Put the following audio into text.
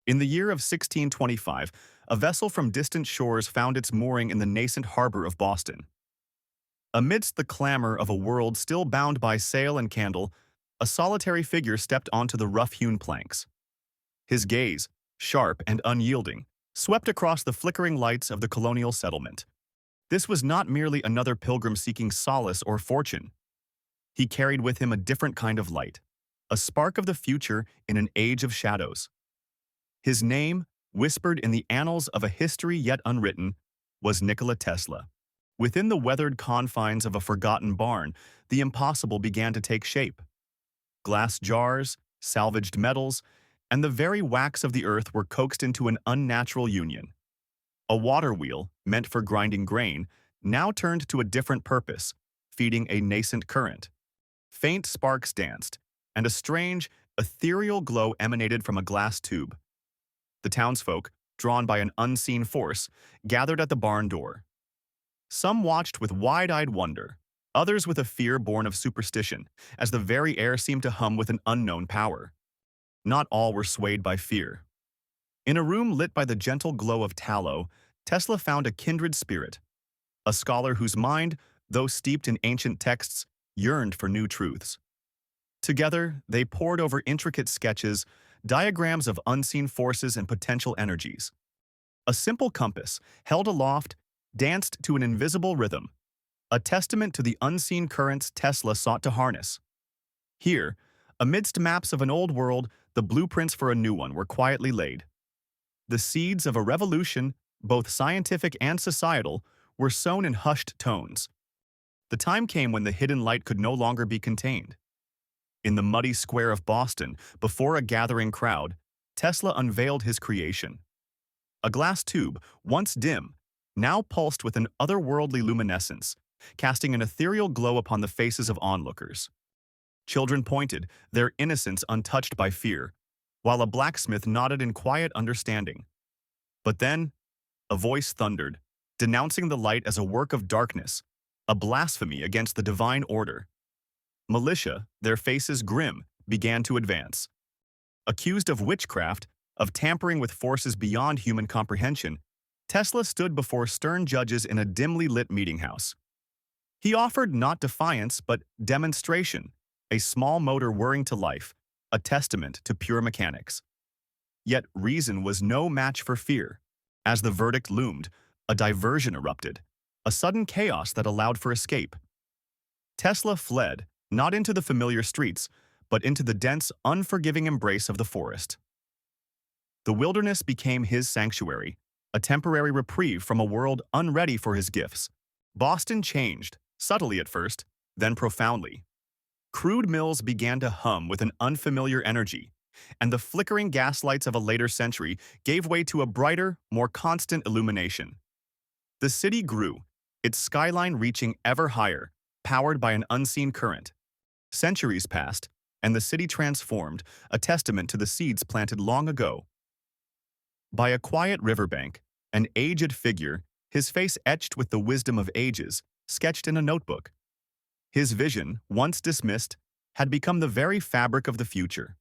In the year of 1625, a vessel from distant shores found its mooring in the nascent harbor of Boston. Amidst the clamor of a world still bound by sail and candle, a solitary figure stepped onto the rough-hewn planks. His gaze, sharp and unyielding, swept across the flickering lights of the colonial settlement. This was not merely another pilgrim seeking solace or fortune. He carried with him a different kind of light, a spark of the future in an age of shadows. His name, whispered in the annals of a history yet unwritten, was Nikola Tesla. Within the weathered confines of a forgotten barn, the impossible began to take shape. Glass jars, salvaged metals, and the very wax of the earth were coaxed into an unnatural union. A water wheel, meant for grinding grain, now turned to a different purpose, feeding a nascent current. Faint sparks danced, and a strange, ethereal glow emanated from a glass tube. The townsfolk, drawn by an unseen force, gathered at the barn door. Some watched with wide-eyed wonder, others with a fear born of superstition, as the very air seemed to hum with an unknown power. Not all were swayed by fear. In a room lit by the gentle glow of tallow, Tesla found a kindred spirit, a scholar whose mind, though steeped in ancient texts, yearned for new truths. Together, they pored over intricate sketches, diagrams of unseen forces and potential energies. A simple compass, held aloft, danced to an invisible rhythm, a testament to the unseen currents Tesla sought to harness. Here, amidst maps of an old world, the blueprints for a new one were quietly laid. The seeds of a revolution, both scientific and societal, were sown in hushed tones. The time came when the hidden light could no longer be contained. In the muddy square of Boston, before a gathering crowd, Tesla unveiled his creation. A glass tube, once dim, now pulsed with an otherworldly luminescence, casting an ethereal glow upon the faces of onlookers. Children pointed, their innocence untouched by fear, while a blacksmith nodded in quiet understanding. But then, a voice thundered, denouncing the light as a work of darkness, a blasphemy against the divine order. Militia, their faces grim, began to advance. Accused of witchcraft, of tampering with forces beyond human comprehension, Tesla stood before stern judges in a dimly lit meetinghouse. He offered not defiance but demonstration, a small motor whirring to life, a testament to pure mechanics. Yet reason was no match for fear. As the verdict loomed, a diversion erupted, a sudden chaos that allowed for escape. Tesla fled, not into the familiar streets, but into the dense, unforgiving embrace of the forest. The wilderness became his sanctuary, a temporary reprieve from a world unready for his gifts. Boston changed, subtly at first, then profoundly. Crude mills began to hum with an unfamiliar energy, and the flickering gaslights of a later century gave way to a brighter, more constant illumination. The city grew, its skyline reaching ever higher, powered by an unseen current. Centuries passed, and the city transformed, a testament to the seeds planted long ago. By a quiet riverbank, an aged figure, his face etched with the wisdom of ages, sketched in a notebook. His vision, once dismissed, had become the very fabric of the future.